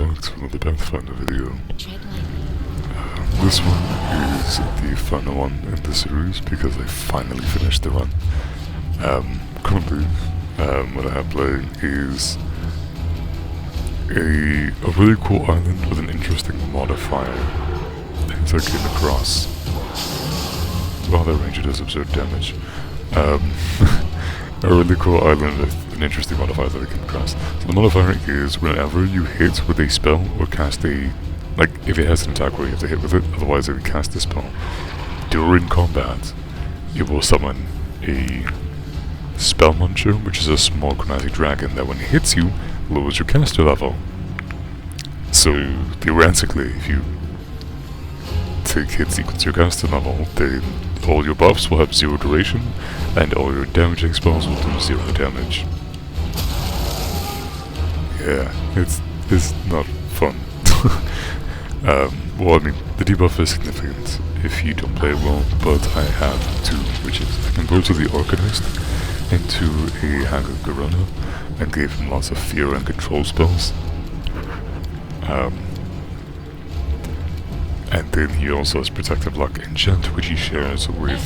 back to another Pathfinder video. This one is the final one in the series because I finally finished the run. Currently, what I have playing is a really cool island with an interesting modifier that I came across. While that ranger does absurd damage. A really cool island with an interesting modifier that I came across. So the modifier is whenever you hit with a spell or cast a... like, if it has an attack where you have to hit with it, otherwise if you cast a spell during combat, it will summon a spell muncher, which is a small chromatic dragon that when it hits you, lowers your caster level. So, theoretically, if you take hits equal to your caster level, then all your buffs will have 0 duration, and all your damaging spells will do 0 damage. Yeah, it's not fun. Well, I mean, the debuff is significant if you don't play it well, but I have 2 witches. I can go to the Organist into a Haggard Garona and gave him lots of fear and control spells. And then he also has Protective Luck Enchant, which he shares with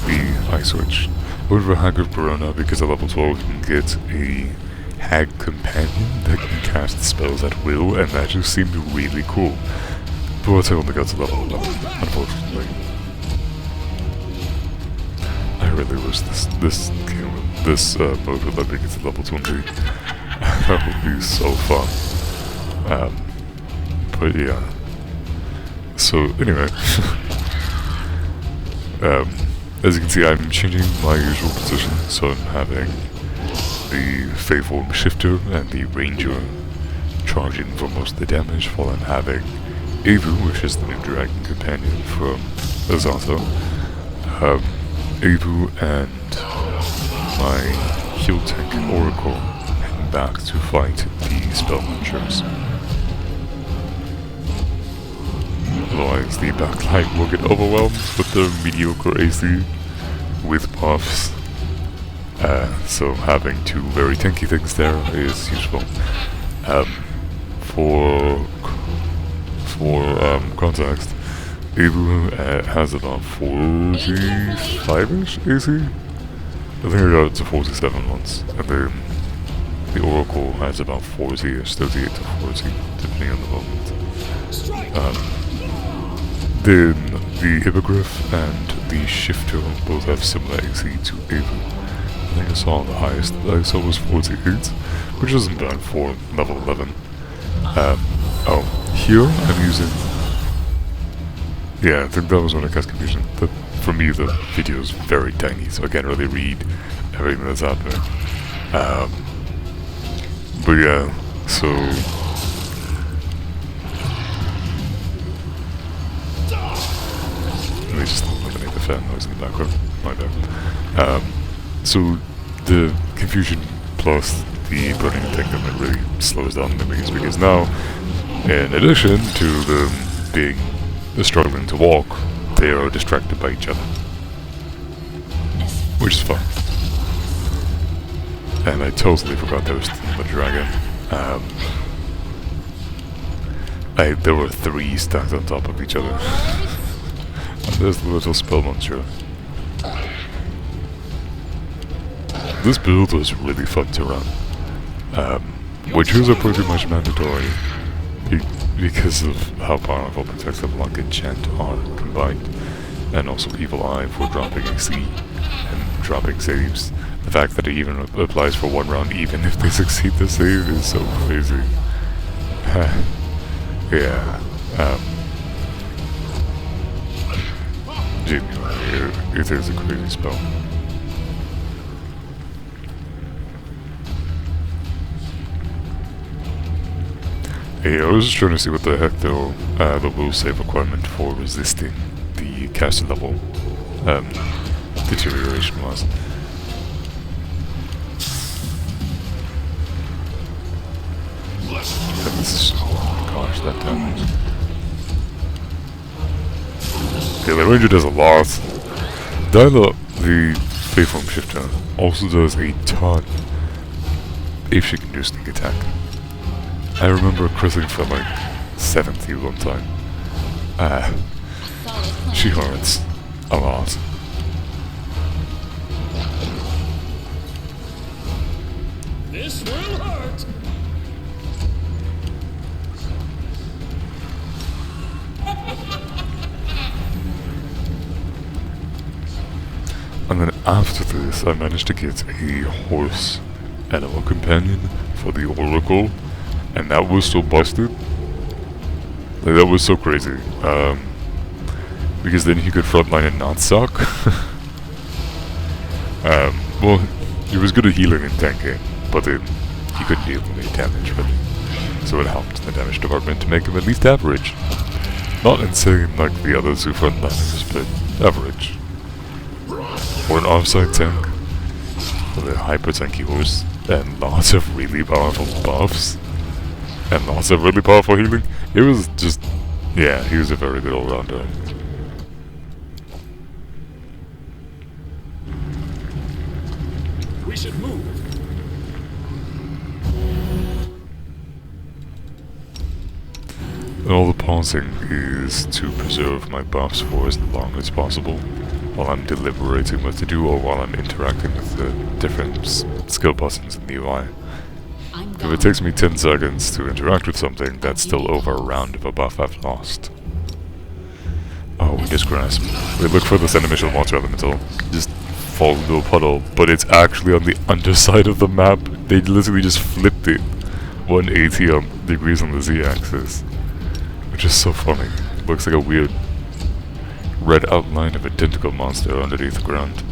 the Ice Witch. Over Haggard Garona, because at level 12 you can get a Hag Companion that can cast spells at will, and that just seemed really cool. But I only got to level 11, unfortunately. I really wish this mode would let me get to level 20. That would be so fun. But yeah. So anyway, as you can see, I'm changing my usual position, so I'm having the Faithful Shifter and the Ranger charging for most of the damage, while I'm having Avu, which is the new Dragon Companion from Azato, Avu and my heal tank Oracle heading back to fight the Spell Munchers. Otherwise, the backline will get overwhelmed with the mediocre AC with buffs. So having 2 very tanky things there is useful. For context, Avu has about 45-ish AC. I think I got it to 47 once, and then the Oracle has about 40-ish, 38 to 40, depending on the moment. Then the Hippogriff and the Shifter both have similar AC to Avu. I think I saw the highest that I saw was 48, which isn't bad for level 11. Here I'm using... yeah, I think that was when I cast Confusion. But for me the video is very tiny, so I can't really read everything that's happening. But yeah, so... let me just eliminate the fan noise in the background. My bad. So the Confusion plus the Burning Entanglement really slows down enemies, because now, in addition to them being struggling to walk, they are distracted by each other, which is fun. And I totally forgot there was the dragon. There were 3 stacked on top of each other. And there's the little spell muncher. This build was really fun to run. Witches are pretty much mandatory because of how powerful Protective Luck and Enchant are combined, and also Evil Eye for dropping AC and dropping saves. The fact that it even applies for 1 round even if they succeed the save is so crazy. Yeah. Genuinely, it is a crazy spell. Hey, I was just trying to see what the heck the will save requirement for resisting the caster level deterioration was. Oh my gosh, that damage. Okay, the Ranger does a lot. Dial-up, the Faithful Shifter, also does a ton if she can do sneak attack. I remember critting for like 70 one time. She hurts a lot. This will hurt. And then after this, I managed to get a horse animal companion for the Oracle, and that was so busted. Like, that was so crazy. Because then he could frontline and not suck. Well, he was good at healing in tanking, but then he couldn't deal with any damage really. So it helped the damage department to make him at least average. Not insane like the other two frontliners, but average. Or an offside tank with a hyper tanky horse and lots of really powerful buffs and lots of really powerful healing. It was just, yeah, he was a very good all-rounder. We should move. And all the pausing is to preserve my buffs for as long as possible while I'm deliberating what to do or while I'm interacting with the different skill buttons in the UI. If it takes me 10 seconds to interact with something, that's still over a round of a buff I've lost. Oh, we just grasp. We look for this initial water elemental. Just fall into a puddle, but it's actually on the underside of the map. They literally just flipped it 180 degrees on the z-axis. Which is so funny. Looks like a weird red outline of a tentacle monster underneath the ground.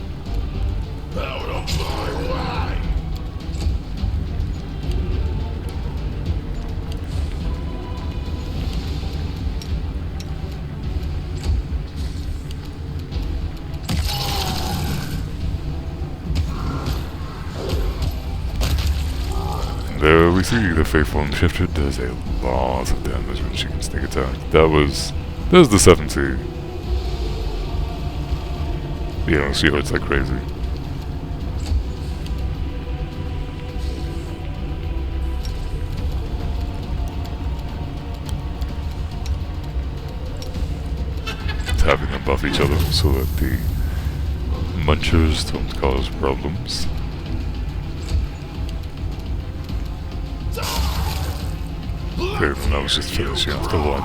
There we see the Faithful and Shifter does a lot of damage when she can sneak attack. That was the 70. You know, she hurts like crazy. Having them buff each other so that the munchers don't cause problems. And I was just finishing off the one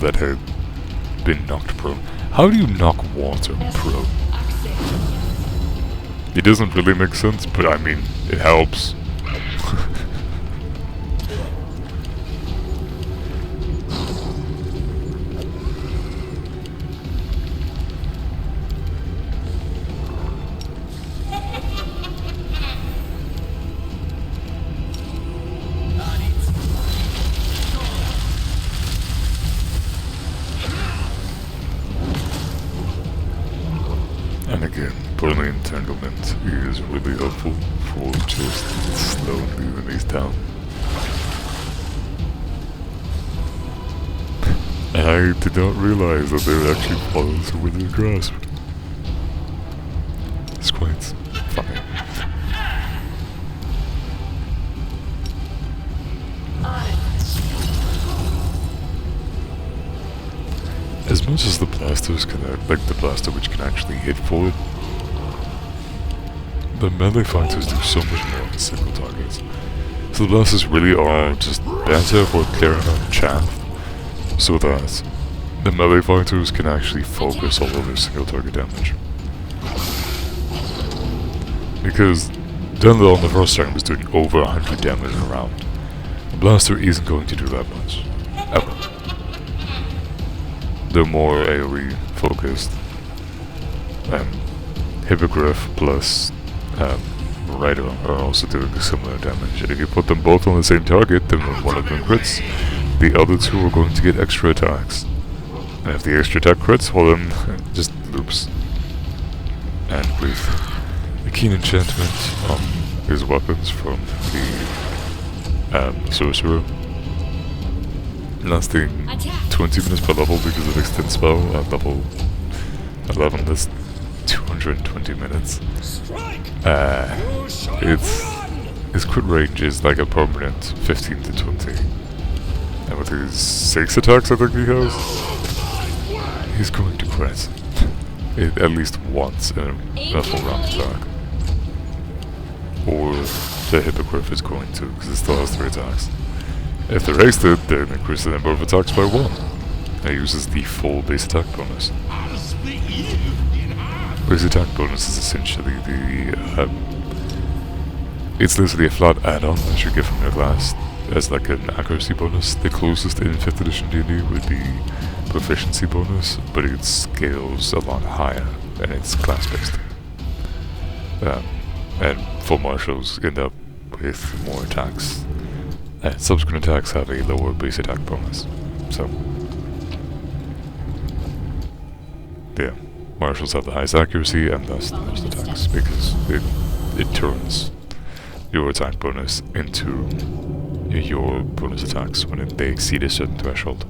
that had been knocked prone. How do you knock water prone? It doesn't really make sense, but I mean, it helps. And again, burning entanglement is really helpful for just slowing the enemies down. And I did not realize that they would actually follow through with the grasp. It's quite funny. As much as the blasters can, like the blaster which can actually hit forward, the melee fighters do so much more than single targets. So the blasters really are just better for clearing out chaff, so that the melee fighters can actually focus all of their single target damage. Because Dunlop on the first turn was doing over 100 damage in a round. The blaster isn't going to do that much, ever. They're more AoE focused. Hippogriff plus Rattle are also doing similar damage. And if you put them both on the same target, then when one of them crits, the other two are going to get extra attacks. And if the extra attack crits, well then it just loops. And with the Keen Enchantment on his weapons from the Sorcerer, lasting 20 minutes per level because of extend spell at level 11, that's 220 minutes. his crit range is like a permanent 15 to 20. And with his 6 attacks I think he has, he's going to crit. At least once in a full round attack. Or the Hippogriff is going to, because it still has 3 attacks. If they're hasted, then increase the number of attacks by 1. It uses the full base attack bonus. Base attack bonus is essentially the it's literally a flat add-on that you get from your class as like an accuracy bonus. The closest in 5th edition D&D would be proficiency bonus, but it scales a lot higher and it's class-based. And full marshals end up with more attacks. And subsequent attacks have a lower base attack bonus. So, yeah, marshals have the highest accuracy and thus the most attacks because it turns your attack bonus into your bonus attacks when they exceed a certain threshold.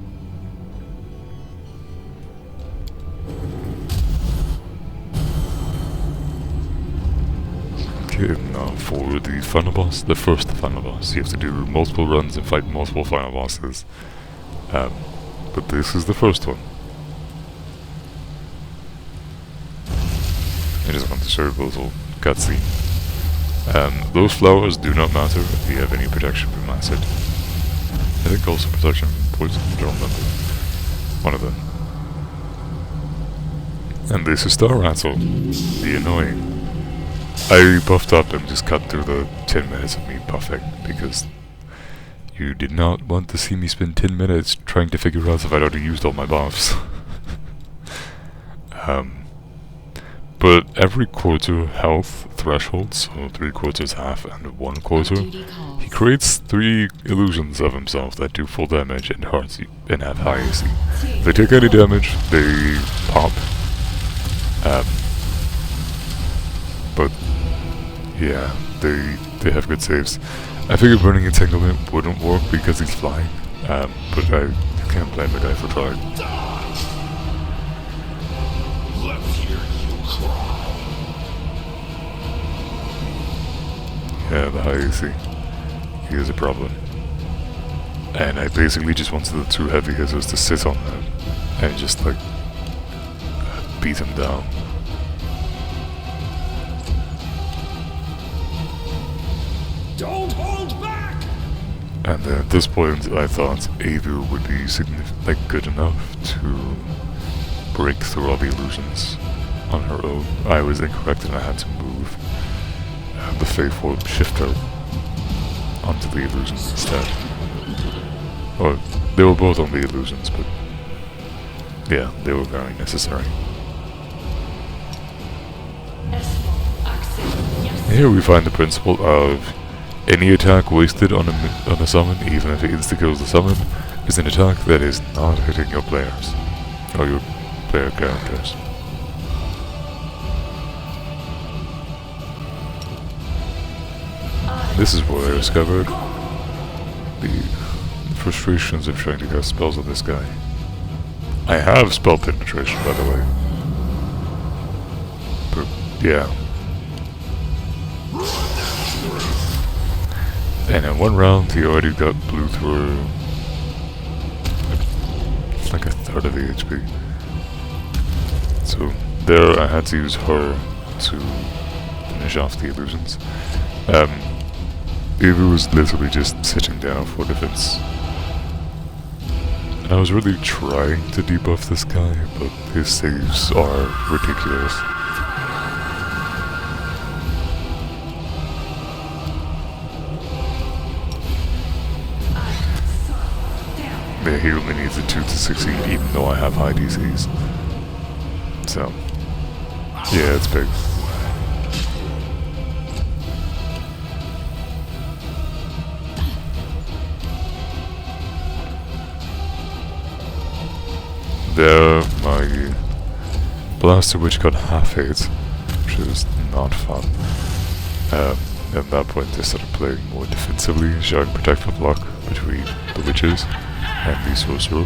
Okay, now for the final boss, the first final boss. You have to do multiple runs and fight multiple final bosses. But this is the first one. I just want to show you a little cutscene. Those flowers do not matter if you have any protection from acid. I think also protection from poison, I don't remember. One of them. And this is Star Rattle, the annoying. I buffed up and just cut through the 10 minutes of me buffing because you did not want to see me spend 10 minutes trying to figure out if I'd already used all my buffs. But every quarter health threshold, so 3/4, half, and 1/4, he creates 3 illusions of himself that do full damage and and have high AC. If they take any damage, they pop. But yeah, they have good saves. I figured burning entanglement wouldn't work because he's flying, but I can't blame the guy for trying. Yeah, the high AC. He is a problem. And I basically just wanted the 2 heavy hitters to sit on them and just like beat him down. Don't hold back! And then at this point I thought Ava would be good enough to break through all the illusions on her own. I was incorrect and I had to move the Faithful Shifter onto the illusions instead. Or, they were both on the illusions, but yeah, they were very necessary. Here we find the principle of any attack wasted on a summon, even if it insta-kills the summon, is an attack that is not hitting your players, or your player characters. This is what I discovered the frustrations of trying to cast spells on this guy. I have spell penetration, by the way. But, yeah. And in one round, he already got blew through like a third of the HP. So, there I had to use her to finish off the illusions. Eva was literally just sitting down for defense. And I was really trying to debuff this guy, but his saves are ridiculous. Yeah, he only needs a 2 to succeed, even though I have high DCs. So, yeah, it's big. There, my Blaster Witch got half hit, which is not fun. At that point they started playing more defensively, showing protective block between the witches and the sorcerer.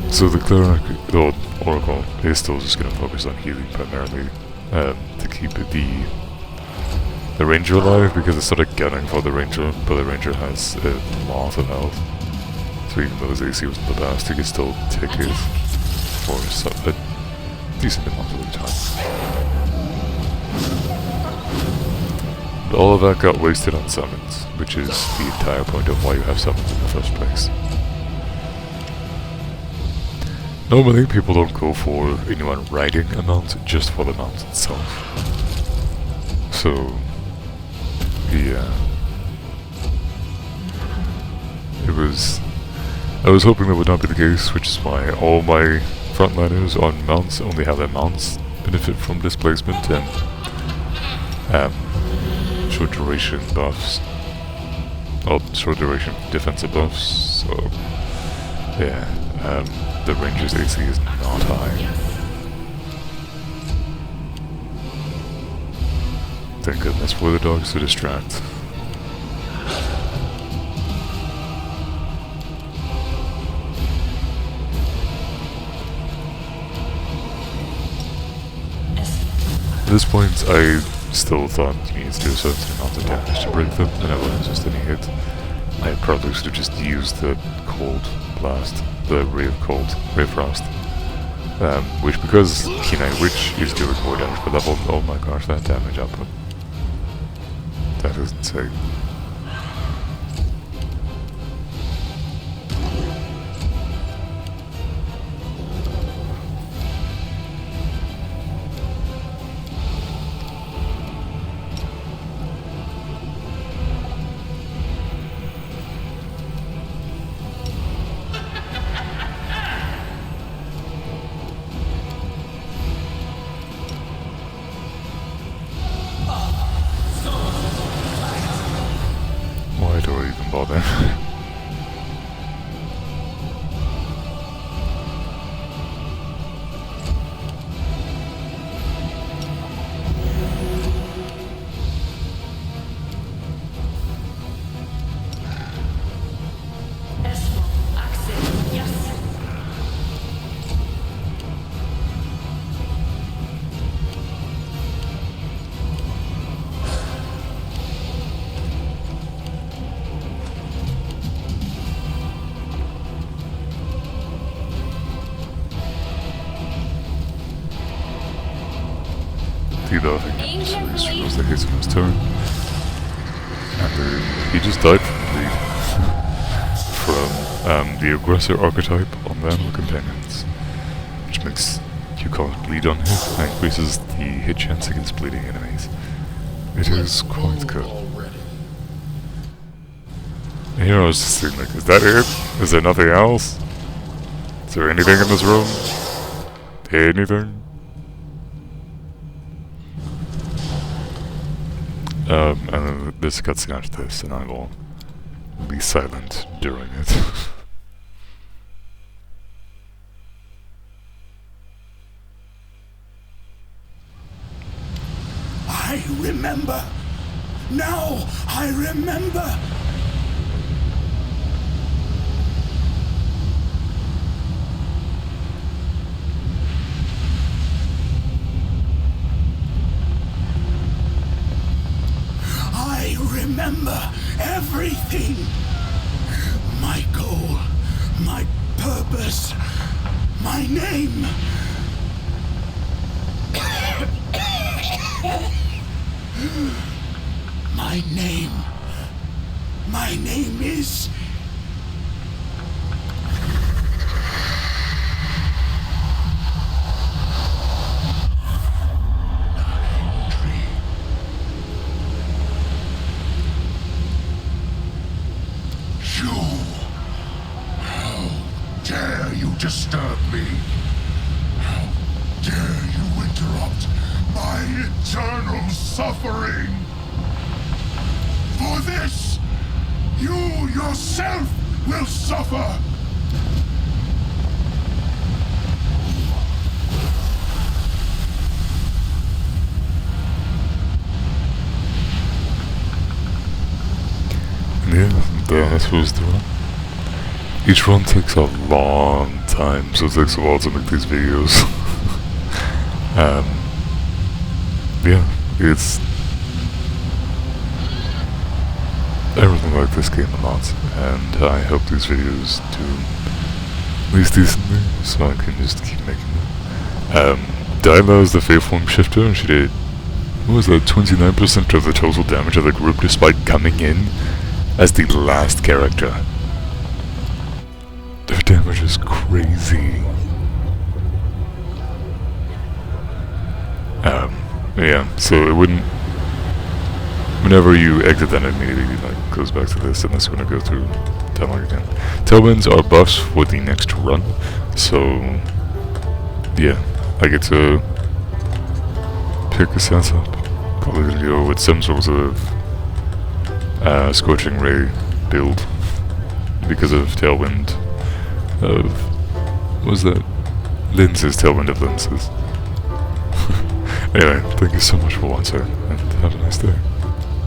So the cleric, the oracle, is still just gonna focus on healing primarily, to keep the ranger alive, because I started gunning for the ranger, but the ranger has a lot of health. So even though his AC wasn't the best, he could still take it for a decent amount of the time. But all of that got wasted on summons, which is the entire point of why you have summons in the first place. Normally people don't go for anyone riding a mount just for the mount itself. So, yeah. I was hoping that would not be the case, which is why all my frontliners on mounts only have their mounts benefit from displacement and short duration buffs. Well, short duration defensive buffs, so yeah, the ranger's AC is not high. Thank goodness for the dogs to distract. At this point, I still thought you needed to do a certain amount of damage to break them, and I wasn't just any hit. I probably should have just used the cold blast, the ray of frost. Which, because Keen-Eye Witch is doing more damage per level, oh my gosh, that damage output. That is insane. Why do I even bother? The other thing was that hits on his turn. And he just died from the aggressor archetype on the animal companions, which makes you call it bleed on hit and increases the hit chance against bleeding enemies. It is quite good. And here I was just thinking, like, is that it? Is there nothing else? Is there anything in this room? Anything? And then this cutscene after this, and I will be silent during it. I remember. Now I remember. I remember everything. My goal, my purpose, my name. My name. My name is... Disturb me. How dare you interrupt my eternal suffering? For this, you yourself will suffer. Yeah, this was the one. Each run takes a long time, so it takes a while to make these videos. yeah, it's... I really like this game a lot, and I hope these videos do at least decently, so I can just keep making them. Dyla is the Faithform Shifter, and she did, what was that, 29% of the total damage of the group despite coming in as the last character. Their damage is crazy. Yeah, so it wouldn't... Whenever you exit that, it immediately like goes back to this, unless you want to go through dialogue again. Tailwinds are buffs for the next run, so yeah, I get to pick a setup. Probably gonna go with some sort of Scorching Ray build because of Tailwind of... what was that? Lenses, Tailwind of Lenses. Anyway, thank you so much for watching, and have a nice day.